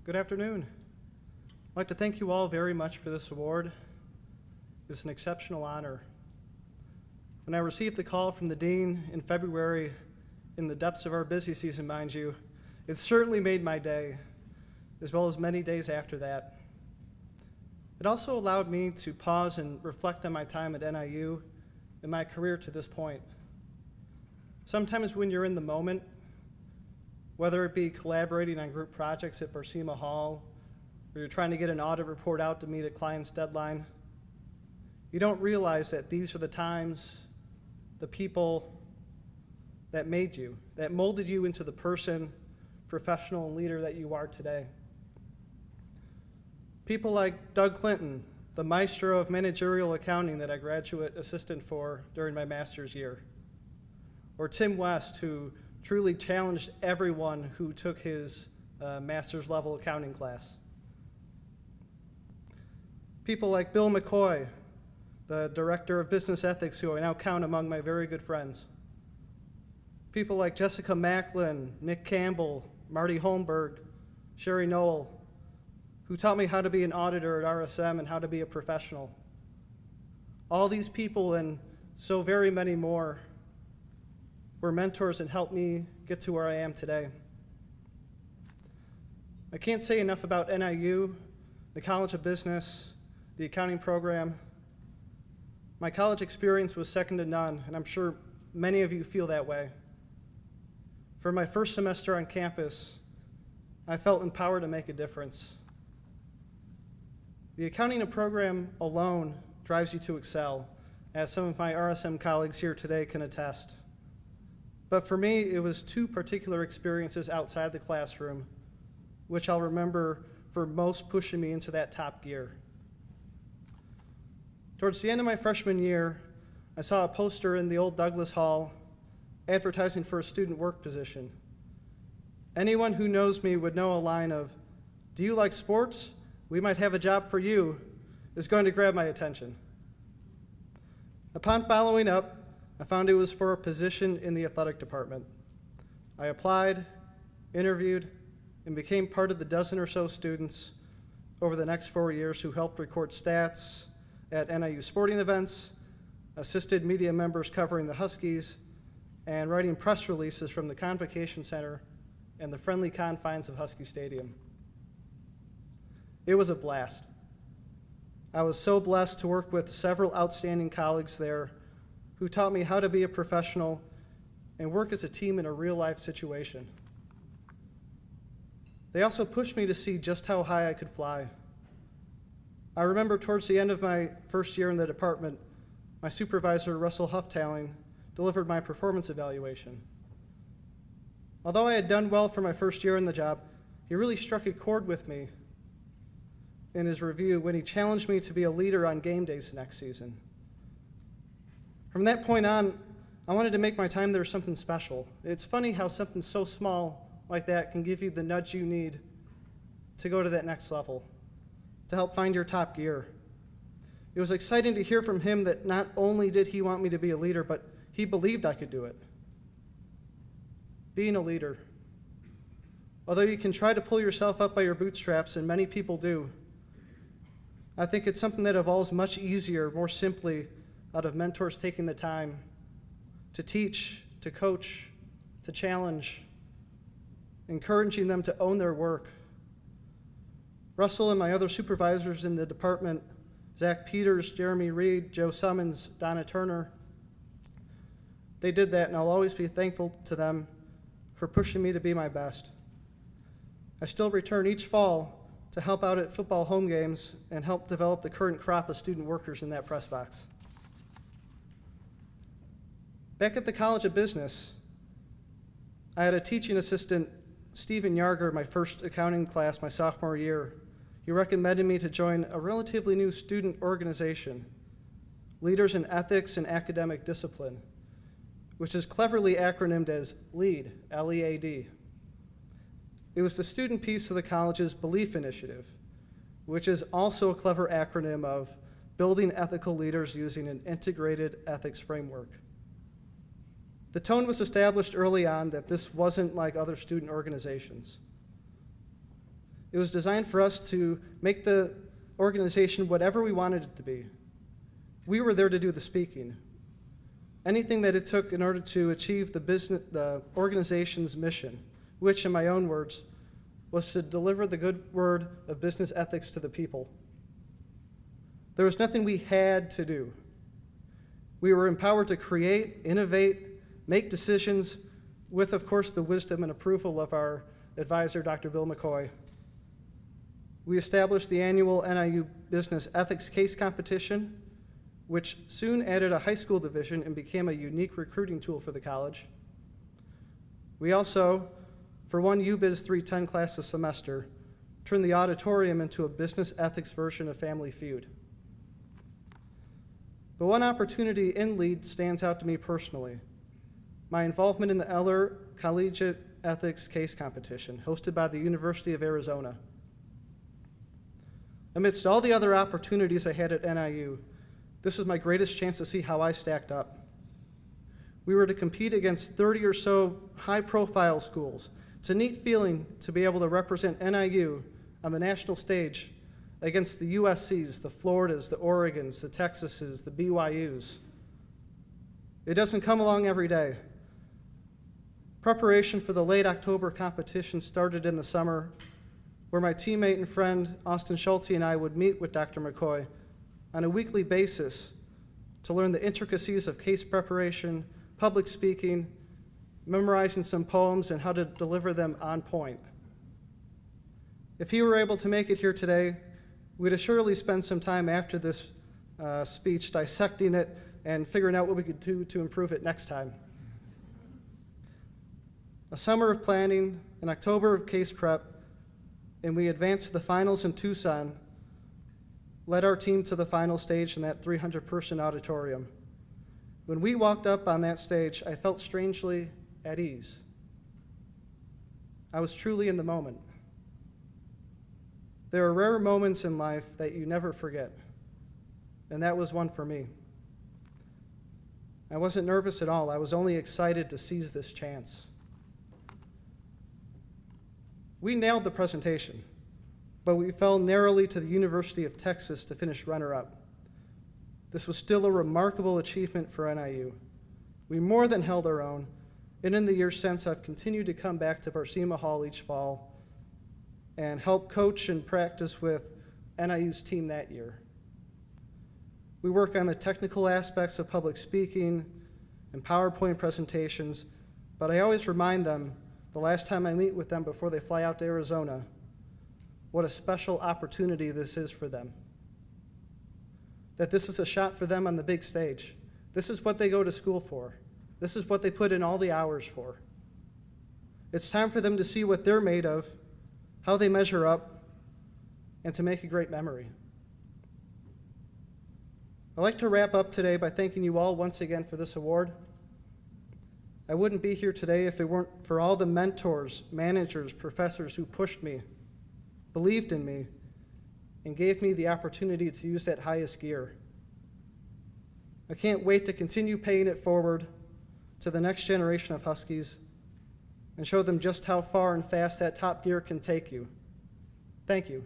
Good afternoon. I'd like to thank you all very much for this award. It's an exceptional honor. When I received the call from the dean in February, in the depths of our busy season, mind you, it certainly made my day, as well as many days after that. It also allowed me to pause and reflect on my time at NIU and my career to this point. Sometimes when you're in the moment, whether it be collaborating on group projects at Bursima Hall, or you're trying to get an audit report out to meet a client's deadline, you don't realize that these are the times, the people that made you, that molded you into the person, professional, and leader that you are today. People like Doug Clinton, the maestro of managerial accounting that I graduate assistant for during my master's year. Or Tim West, who truly challenged everyone who took his master's level accounting class. People like Bill McCoy, the director of business ethics, who I now count among my very good friends. People like Jessica Macklin, Nick Campbell, Marty Holmberg, Sherry Noel, who taught me how to be an auditor at RSM and how to be a professional. All these people and so very many more were mentors and helped me get to where I am today. I can't say enough about NIU, the College of Business, the accounting program. My college experience was second to none, and I'm sure many of you feel that way. For my first semester on campus, I felt empowered to make a difference. The accounting program alone drives you to excel, as some of my RSM colleagues here today can attest. But for me, it was two particular experiences outside the classroom, which I'll remember for most pushing me into that top gear. Towards the end of my freshman year, I saw a poster in the old Douglas Hall advertising for a student work position. Anyone who knows me would know a line of, "Do you like sports? We might have a job for you," is going to grab my attention. Upon following up, I found it was for a position in the athletic department. I applied, interviewed, and became part of the dozen or so students over the next 4 years who helped record stats at NIU sporting events, assisted media members covering the Huskies, and writing press releases from the Convocation Center and the friendly confines of Husky Stadium. It was a blast. I was so blessed to work with several outstanding colleagues there who taught me how to be a professional and work as a team in a real-life situation. They also pushed me to see just how high I could fly. I remember towards the end of my first year in the department, my supervisor, Russell Hufftaling, delivered my performance evaluation. Although I had done well for my first year in the job, he really struck a chord with me in his review when he challenged me to be a leader on game days next season. From that point on, I wanted to make my time there something special. It's funny how something so small like that can give you the nudge you need to go to that next level, to help find your top gear. It was exciting to hear from him that not only did he want me to be a leader, but he believed I could do it. Being a leader. Although you can try to pull yourself up by your bootstraps, and many people do, I think it's something that evolves much easier, more simply, out of mentors taking the time to teach, to coach, to challenge, encouraging them to own their work. Russell and my other supervisors in the department, Zach Peters, Jeremy Reed, Joe Summons, Donna Turner, they did that, and I'll always be thankful to them for pushing me to be my best. I still return each fall to help out at football home games and help develop the current crop of student workers in that press box. Back at the College of Business, I had a teaching assistant, Stephen Yarger, my first accounting class my sophomore year. He recommended me to join a relatively new student organization, Leaders in Ethics and Academic Discipline, which is cleverly acronymed as LEAD, L-E-A-D. It was the student piece of the college's Belief Initiative, which is also a clever acronym of Building Ethical Leaders Using an Integrated Ethics Framework. The tone was established early on that this wasn't like other student organizations. It was designed for us to make the organization whatever we wanted it to be. We were there to do the speaking. Anything that it took in order to achieve the organization's mission, which, in my own words, was to deliver the good word of business ethics to the people. There was nothing we had to do. We were empowered to create, innovate, make decisions with, of course, the wisdom and approval of our advisor, Dr. Bill McCoy. We established the annual NIU Business Ethics Case Competition, which soon added a high school division and became a unique recruiting tool for the college. We also, for one UBiz 310 class a semester, turned the auditorium into a business ethics version of Family Feud. But one opportunity in LEAD stands out to me personally: my involvement in the Eller Collegiate Ethics Case Competition, hosted by the University of Arizona. Amidst all the other opportunities I had at NIU, this is my greatest chance to see how I stacked up. We were to compete against 30 or so high-profile schools. It's a neat feeling to be able to represent NIU on the national stage against the USCs, the Floridas, the Oregons, the Texases, the BYUs. It doesn't come along every day. Preparation for the late October competition started in the summer, where my teammate and friend Austin Schulte and I would meet with Dr. McCoy on a weekly basis to learn the intricacies of case preparation, public speaking, memorizing some poems, and how to deliver them on point. If he were able to make it here today, we'd assuredly spend some time after this speech dissecting it and figuring out what we could do to improve it next time. A summer of planning, an October of case prep, and we advanced to the finals in Tucson, led our team to the final stage in that 300-person auditorium. When we walked up on that stage, I felt strangely at ease. I was truly in the moment. There are rare moments in life that you never forget, and that was one for me. I wasn't nervous at all. I was only excited to seize this chance. We nailed the presentation, but we fell narrowly to the University of Texas to finish runner-up. This was still a remarkable achievement for NIU. We more than held our own, and in the years since, I've continued to come back to Barcema Hall each fall and help coach and practice with NIU's team that year. We work on the technical aspects of public speaking and PowerPoint presentations, but I always remind them, the last time I meet with them before they fly out to Arizona, what a special opportunity this is for them. That this is a shot for them on the big stage. This is what they go to school for. This is what they put in all the hours for. It's time for them to see what they're made of, how they measure up, and to make a great memory. I'd like to wrap up today by thanking you all once again for this award. I wouldn't be here today if it weren't for all the mentors, managers, professors who pushed me, believed in me, and gave me the opportunity to use that highest gear. I can't wait to continue paying it forward to the next generation of Huskies and show them just how far and fast that top gear can take you. Thank you.